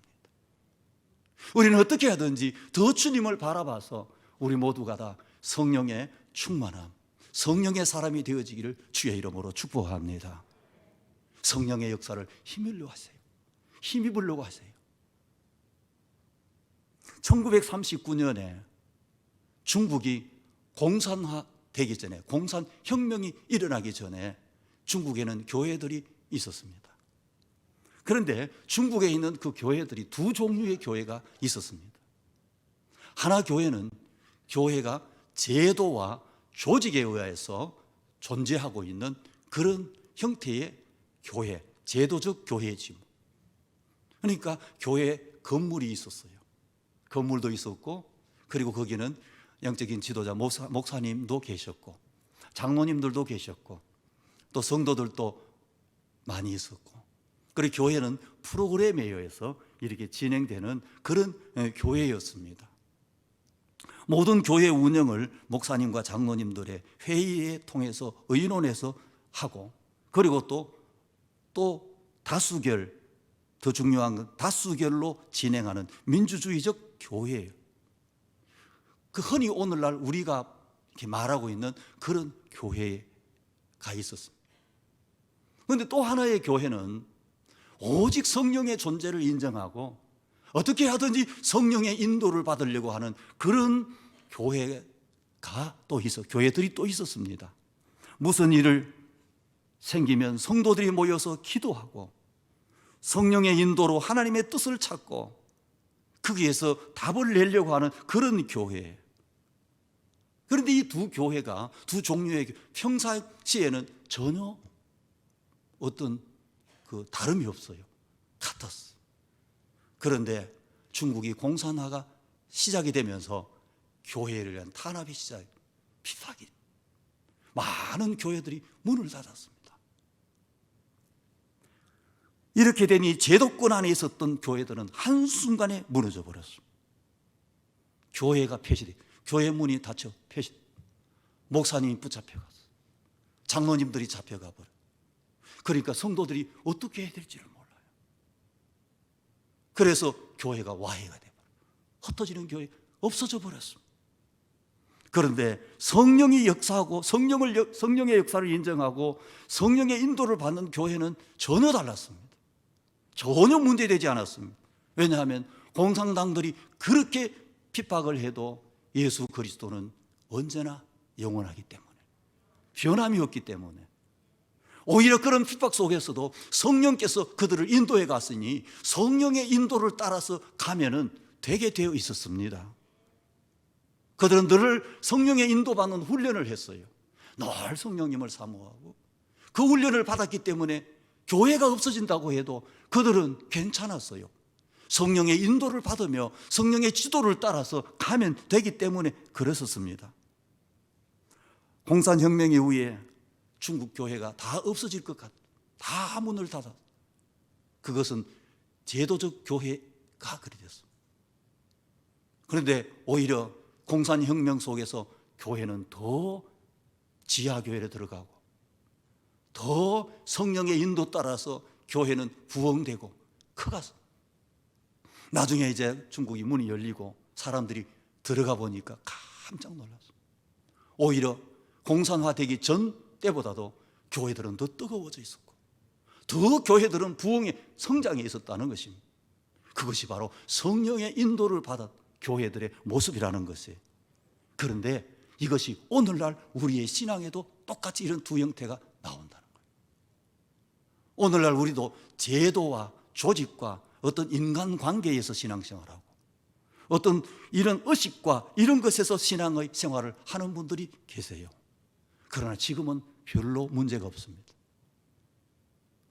우리는 어떻게 하든지 더 주님을 바라봐서 우리 모두가 다 성령의 충만함, 성령의 사람이 되어지기를 주의 이름으로 축복합니다. 성령의 역사를 힘입으려고 하세요. 힘입으려고 하세요. 1939년에 중국이 공산화되기 전에, 공산혁명이 일어나기 전에 중국에는 교회들이 있었습니다. 그런데 중국에 있는 그 교회들이 두 종류의 교회가 있었습니다. 하나 교회는 교회가 제도와 조직에 의해서 존재하고 있는 그런 형태의 교회, 제도적 교회지. 그러니까 교회 건물이 있었어요. 건물도 있었고, 그리고 거기는 영적인 지도자 목사님도 계셨고, 장로님들도 계셨고, 또 성도들도 많이 있었고, 그리고 교회는 프로그램에 의해서 이렇게 진행되는 그런 교회였습니다. 모든 교회 운영을 목사님과 장로님들의 회의에 통해서 의논해서 하고, 그리고 또 다수결, 더 중요한 건 다수결로 진행하는 민주주의적 교회예요. 그 흔히 오늘날 우리가 이렇게 말하고 있는 그런 교회가 있었습니다. 그런데 또 하나의 교회는 오직 성령의 존재를 인정하고 어떻게 하든지 성령의 인도를 받으려고 하는 그런 교회들이 또 있었습니다. 무슨 일을 생기면 성도들이 모여서 기도하고 성령의 인도로 하나님의 뜻을 찾고 거기에서 답을 내려고 하는 그런 교회예요. 그런데 이 두 교회가, 두 종류의 평상시에는 전혀 어떤 다름이 없어요. 같았어. 그런데 중국이 공산화가 시작이 되면서 교회를 위한 탄압이 핍박이, 많은 교회들이 문을 닫았습니다. 이렇게 되니 제도권 안에 있었던 교회들은 한순간에 무너져 버렸습니다. 교회가 폐쇄돼, 교회 문이 닫혀 폐쇄, 목사님이 붙잡혀갔어, 장로님들이 잡혀가 버려. 그러니까 성도들이 어떻게 해야 될지를 몰라요. 그래서 교회가 와해가 돼버려, 흩어지는 교회 없어져 버렸습니다. 그런데 성령이 역사하고 성령의 역사를 인정하고 성령의 인도를 받는 교회는 전혀 달랐습니다. 전혀 문제되지 않았습니다. 왜냐하면 공산당들이 그렇게 핍박을 해도 예수 그리스도는 언제나 영원하기 때문에, 변함이 없기 때문에, 오히려 그런 핍박 속에서도 성령께서 그들을 인도해 갔으니 성령의 인도를 따라서 가면은 되게 되어 있었습니다. 그들은 늘 성령의 인도받는 훈련을 했어요. 늘 성령님을 사모하고 그 훈련을 받았기 때문에 교회가 없어진다고 해도 그들은 괜찮았어요. 성령의 인도를 받으며 성령의 지도를 따라서 가면 되기 때문에 그랬었습니다. 공산혁명 이후에 중국 교회가 다 없어질 것 같아, 다 문을 닫아. 그것은 제도적 교회가 그리 됐습니다. 그런데 오히려 공산혁명 속에서 교회는 더 지하교회로 들어가고 더 성령의 인도 따라서 교회는 부흥되고 커갔어. 나중에 이제 중국이 문이 열리고 사람들이 들어가 보니까 깜짝 놀랐어. 오히려 공산화되기 전 때보다도 교회들은 더 뜨거워져 있었고 더 교회들은 부흥의 성장에 있었다는 것입니다. 그것이 바로 성령의 인도를 받은 교회들의 모습이라는 것이에요. 그런데 이것이 오늘날 우리의 신앙에도 똑같이 이런 두 형태가 나온다는 거예요. 오늘날 우리도 제도와 조직과 어떤 인간관계에서 신앙생활하고 어떤 이런 의식과 이런 것에서 신앙의 생활을 하는 분들이 계세요. 그러나 지금은 별로 문제가 없습니다.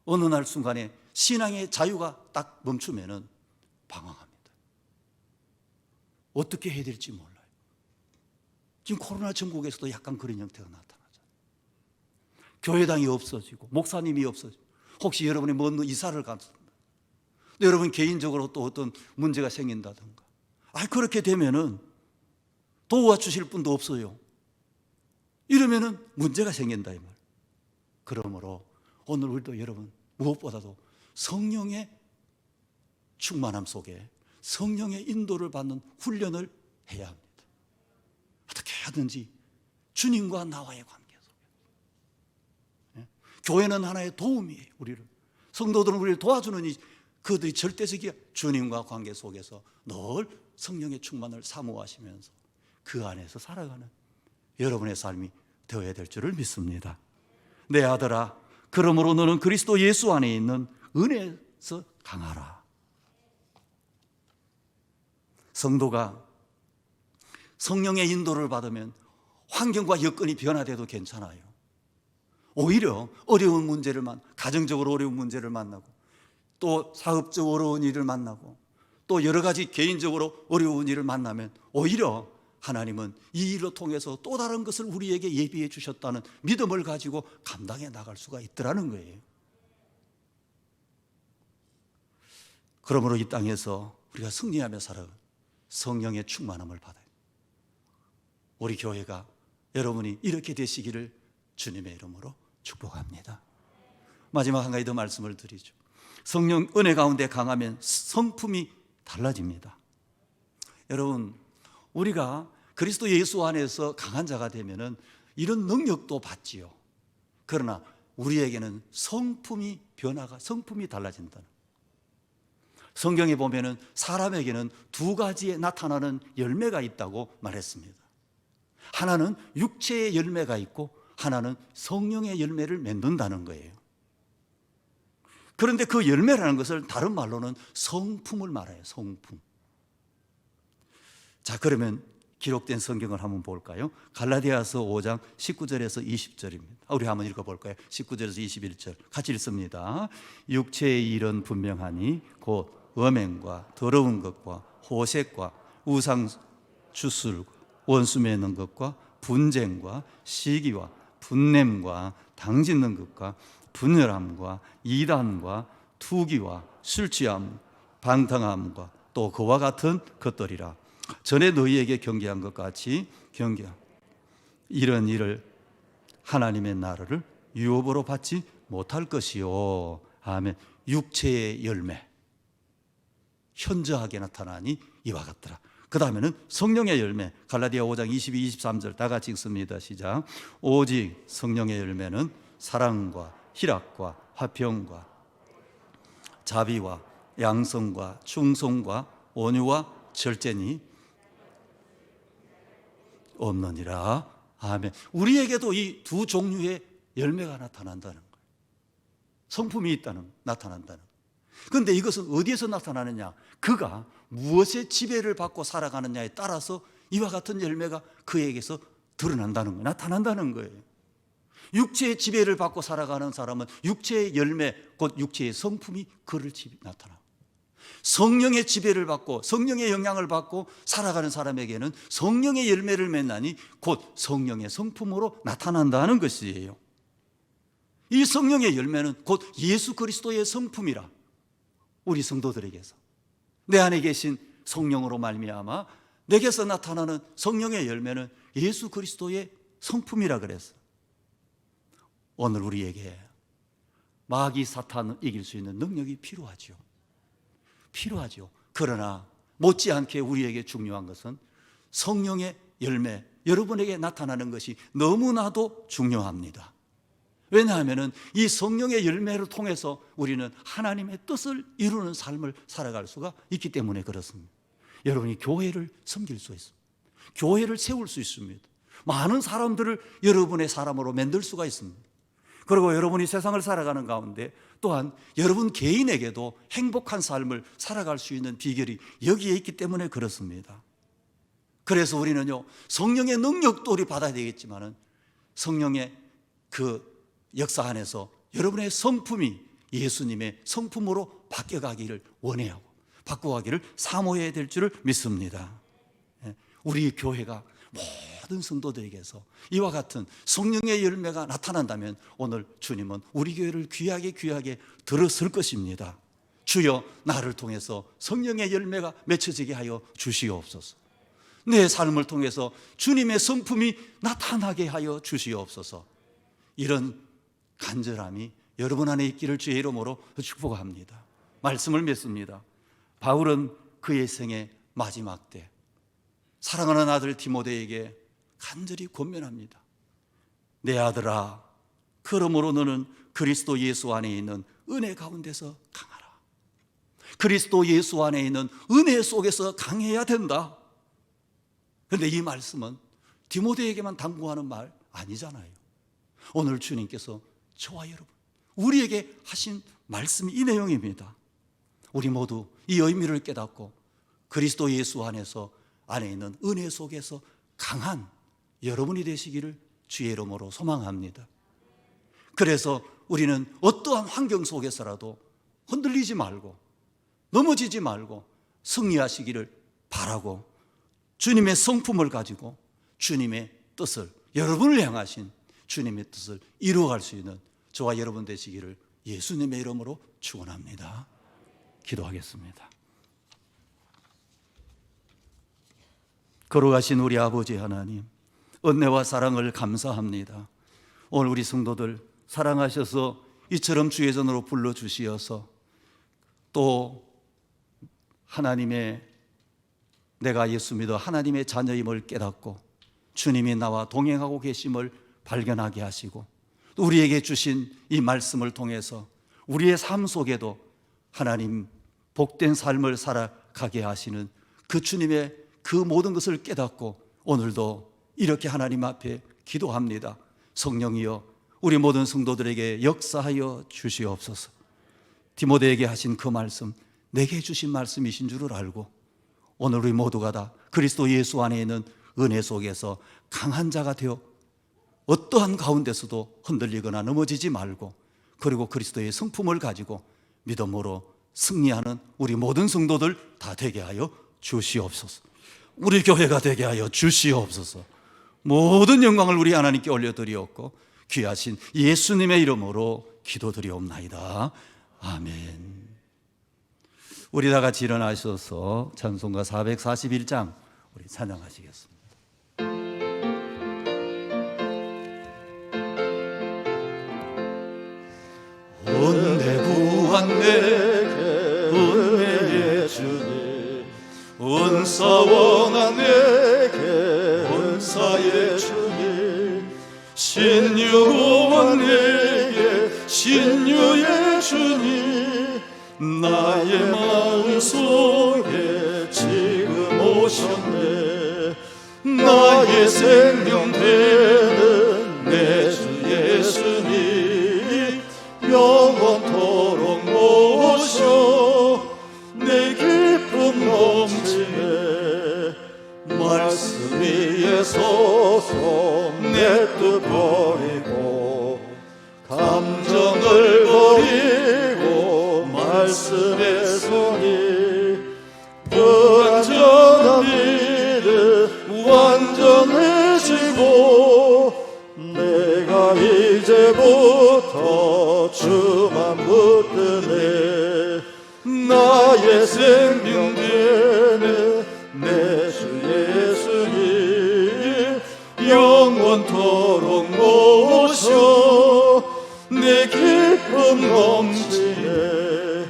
어느 날 순간에 신앙의 자유가 딱 멈추면은 방황합니다. 어떻게 해야 될지 몰라요. 지금 코로나 전국에서도 약간 그런 형태가 나타나잖아요. 교회당이 없어지고 목사님이 없어지고 혹시 여러분이 먼 이사를 갔습니다. 여러분 개인적으로 또 어떤 문제가 생긴다든가 그렇게 되면은 도와주실 분도 없어요. 이러면은 문제가 생긴다 이 말. 그러므로 오늘 우리도 여러분 무엇보다도 성령의 충만함 속에 성령의 인도를 받는 훈련을 해야 합니다. 어떻게 하든지 주님과 나와의 관계 속에. 교회는 하나의 도움이에요. 우리를. 성도들은 우리를 도와주는 그들이 절대적인 주님과 관계 속에서 늘 성령의 충만을 사모하시면서 그 안에서 살아가는 여러분의 삶이 되어야 될 줄을 믿습니다. 내 아들아, 그러므로 너는 그리스도 예수 안에 있는 은혜에서 강하라. 성도가 성령의 인도를 받으면 환경과 여건이 변화돼도 괜찮아요. 오히려 어려운 문제를 가정적으로 어려운 문제를 만나고 또 사업적 어려운 일을 만나고 또 여러 가지 개인적으로 어려운 일을 만나면 오히려 하나님은 이 일을 통해서 또 다른 것을 우리에게 예비해 주셨다는 믿음을 가지고 감당해 나갈 수가 있더라는 거예요. 그러므로 이 땅에서 우리가 승리하며 살아가는 성령의 충만함을 받아요. 우리 교회가 여러분이 이렇게 되시기를 주님의 이름으로 축복합니다. 마지막 한 가지 더 말씀을 드리죠. 성령 은혜 가운데 강하면 성품이 달라집니다. 여러분, 우리가 그리스도 예수 안에서 강한 자가 되면은 이런 능력도 받지요. 그러나 우리에게는 성품이 달라진다는. 성경에 보면은 사람에게는 두 가지에 나타나는 열매가 있다고 말했습니다. 하나는 육체의 열매가 있고 하나는 성령의 열매를 맺는다는 거예요. 그런데 그 열매라는 것을 다른 말로는 성품을 말해요. 성품. 자, 그러면 기록된 성경을 한번 볼까요? 갈라디아서 5장 19절에서 20절입니다. 우리 한번 읽어볼까요? 19절에서 21절 같이 읽습니다. 육체의 일은 분명하니 곧 음행과 더러운 것과 호색과 우상 주술과 원수 맺는 것과 분쟁과 시기와 분냄과 당짓는 것과 분열함과 이단과 투기와 술취함 방탕함과 또 그와 같은 것들이라. 전에 너희에게 경계한 것 같이 경계함. 이런 일을 하나님의 나라를 유업으로 받지 못할 것이요. 아멘. 육체의 열매 현저하게 나타나니 이와 같더라. 그 다음에는 성령의 열매. 갈라디아 5장 22, 23절 다 같이 읽습니다. 시작. 오직 성령의 열매는 사랑과 희락과 화평과 자비와 양성과 충성과 온유와 절제니 없느니라. 아멘. 우리에게도 이 두 종류의 열매가 나타난다는 거예요. 성품이 나타난다는 거예요. 그런데 이것은 어디에서 나타나느냐? 그가 무엇의 지배를 받고 살아가느냐에 따라서 이와 같은 열매가 그에게서 드러난다는 거예요. 나타난다는 거예요. 육체의 지배를 받고 살아가는 사람은 육체의 열매, 곧 육체의 성품이 그를 나타나고, 성령의 지배를 받고 성령의 영향을 받고 살아가는 사람에게는 성령의 열매를 맺나니 곧 성령의 성품으로 나타난다는 것이에요. 이 성령의 열매는 곧 예수 그리스도의 성품이라. 우리 성도들에게서 내 안에 계신 성령으로 말미암아 내게서 나타나는 성령의 열매는 예수 그리스도의 성품이라 그랬어. 오늘 우리에게 마귀 사탄을 이길 수 있는 능력이 필요하죠. 그러나 못지않게 우리에게 중요한 것은 성령의 열매, 여러분에게 나타나는 것이 너무나도 중요합니다. 왜냐하면 이 성령의 열매를 통해서 우리는 하나님의 뜻을 이루는 삶을 살아갈 수가 있기 때문에 그렇습니다. 여러분이 교회를 섬길 수 있습니다. 교회를 세울 수 있습니다. 많은 사람들을 여러분의 사람으로 만들 수가 있습니다. 그리고 여러분이 세상을 살아가는 가운데 또한 여러분 개인에게도 행복한 삶을 살아갈 수 있는 비결이 여기에 있기 때문에 그렇습니다. 그래서 우리는요, 성령의 능력도 우리 받아야 되겠지만은 성령의 그 역사 안에서 여러분의 성품이 예수님의 성품으로 바뀌어가기를 원해하고 바꿔가기를 사모해야 될 줄을 믿습니다. 우리 교회가 모든 성도들에게서 이와 같은 성령의 열매가 나타난다면 오늘 주님은 우리 교회를 귀하게 들었을 것입니다. 주여, 나를 통해서 성령의 열매가 맺혀지게 하여 주시옵소서. 내 삶을 통해서 주님의 성품이 나타나게 하여 주시옵소서. 이런 간절함이 여러분 안에 있기를 주의 이름으로 축복합니다. 말씀을 맺습니다. 바울은 그의 생의 마지막 때 사랑하는 아들 디모데에게 간절히 권면합니다. 내 아들아, 그러므로 너는 그리스도 예수 안에 있는 은혜 가운데서 강하라. 그리스도 예수 안에 있는 은혜 속에서 강해야 된다. 그런데 이 말씀은 디모데에게만 당부하는 말 아니잖아요. 오늘 주님께서 저와 여러분, 우리에게 하신 말씀이 이 내용입니다. 우리 모두 이 의미를 깨닫고 그리스도 예수 안에 있는 은혜 속에서 강한 여러분이 되시기를 주의 이름으로 소망합니다. 그래서 우리는 어떠한 환경 속에서라도 흔들리지 말고 넘어지지 말고 승리하시기를 바라고 주님의 성품을 가지고 주님의 뜻을, 여러분을 향하신 주님의 뜻을 이루어갈 수 있는 저와 여러분 되시기를 예수님의 이름으로 축원합니다. 기도하겠습니다. 걸어가신 우리 아버지 하나님, 은혜와 사랑을 감사합니다. 오늘 우리 성도들 사랑하셔서 이처럼 주의 전으로 불러주시어서 또 하나님의, 내가 예수 믿어 하나님의 자녀임을 깨닫고 주님이 나와 동행하고 계심을 발견하게 하시고 또 우리에게 주신 이 말씀을 통해서 우리의 삶 속에도 하나님 복된 삶을 살아가게 하시는 그 주님의 그 모든 것을 깨닫고 오늘도 이렇게 하나님 앞에 기도합니다. 성령이여, 우리 모든 성도들에게 역사하여 주시옵소서. 디모데에게 하신 그 말씀, 내게 주신 말씀이신 줄을 알고 오늘 우리 모두가 다 그리스도 예수 안에 있는 은혜 속에서 강한 자가 되어 어떠한 가운데서도 흔들리거나 넘어지지 말고 그리고 그리스도의 성품을 가지고 믿음으로 승리하는 우리 모든 성도들 다 되게 하여 주시옵소서. 우리 교회가 되게 하여 주시옵소서. 모든 영광을 우리 하나님께 올려드리옵고 귀하신 예수님의 이름으로 기도드리옵나이다. 아멘. 우리 다 같이 일어나셔서 찬송가 441장 우리 찬양하시겠습니다. 은혜 구한 내게 은혜의 주님, 은사 원한 내게 은사의 주님, 신유 구한 내게 신유의 주님, 나의 마음 속에 지금 오셨네. 나의 생명 되는 내 주 예수님, 영원토록 모셔 내 기쁨 넘치네. 말씀 위에 서서 내 뜻 버리고 감정을 버리고 말씀에 서니 불완전한 믿음 완전해지고 내가 이제부터 주만 붙드네. 나의 생명 되는 내 주 예수님, 영원토록 모셔 내 기쁨 넘치네.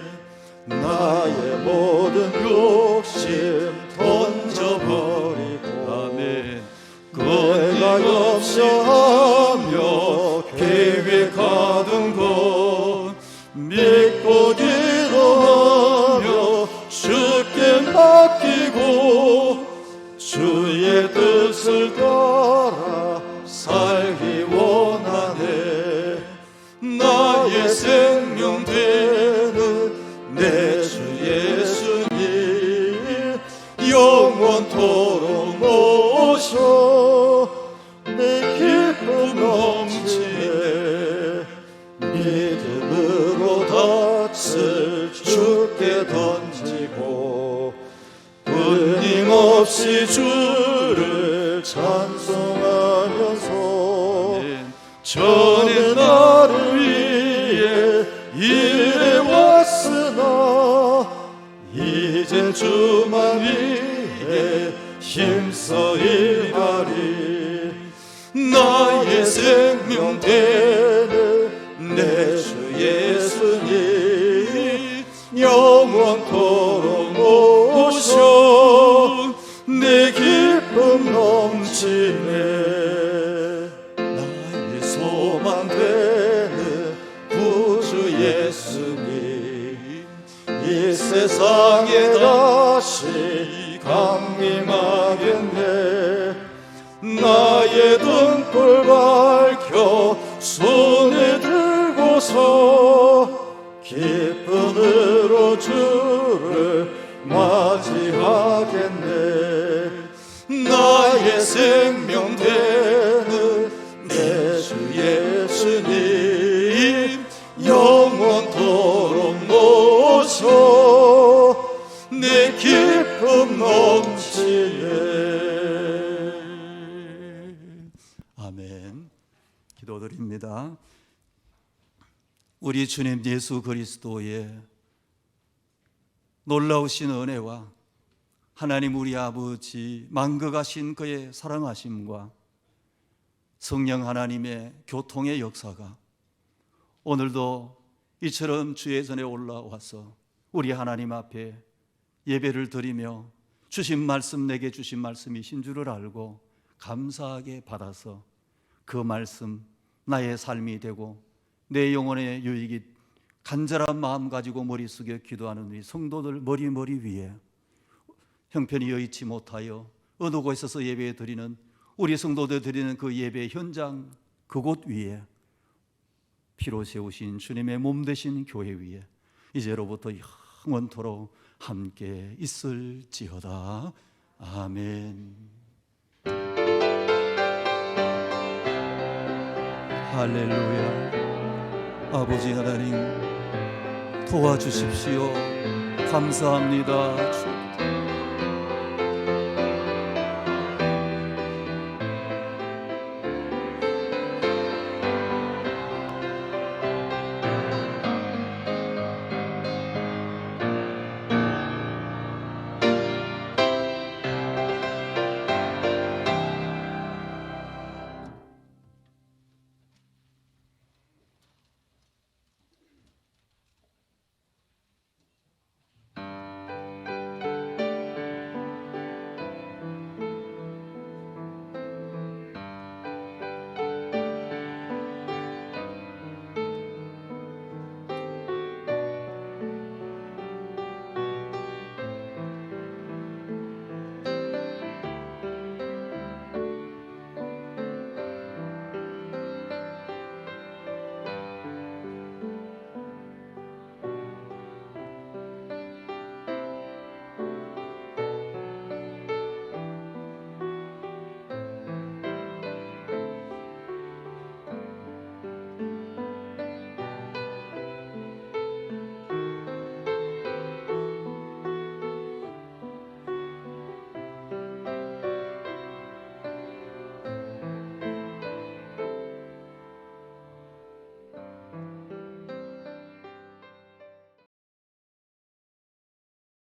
영원토록 모셔 내 기쁨 넘치네 믿음으로 덫을 주께 던지고 끊임없이 주를 찬송하면서 저는 나를 위해 일해왔으나 이젠 주만 위해 힘써 일하리 나의 생명 되는 내 주 예수님 영원토록 모셔 내 기쁨 넘치네 나의 소망 되는 구주 예수님 이 세상에 다시 강림하겠네 나의 등불 밝혀 손에 들고서 기쁨으로 주를 맞이하겠네 나의 생명 되는 내 주 예수님 영원토록 모셔 내 기쁨 넘치네. 아멘. 기도드립니다. 우리 주님 예수 그리스도의 놀라우신 은혜와 하나님 우리 아버지 만극하신 그의 사랑하심과 성령 하나님의 교통의 역사가 오늘도 이처럼 주의 전에 올라와서 우리 하나님 앞에 예배를 드리며 주신 말씀 내게 주신 말씀이신 줄을 알고 감사하게 받아서 그 말씀 나의 삶이 되고 내 영혼의 유익이 간절한 마음 가지고 머리 숙여 기도하는 우리 성도들 머리 위에 형편이 여의치 못하여 어느 곳에서 예배 드리는 우리 성도들 드리는 그 예배 현장 그곳 위에 피로 세우신 주님의 몸 되신 교회 위에 이제로부터 영원토록 함께 있을지어다. 아멘. 할렐루야. 아버지 하나님 도와주십시오. 감사합니다.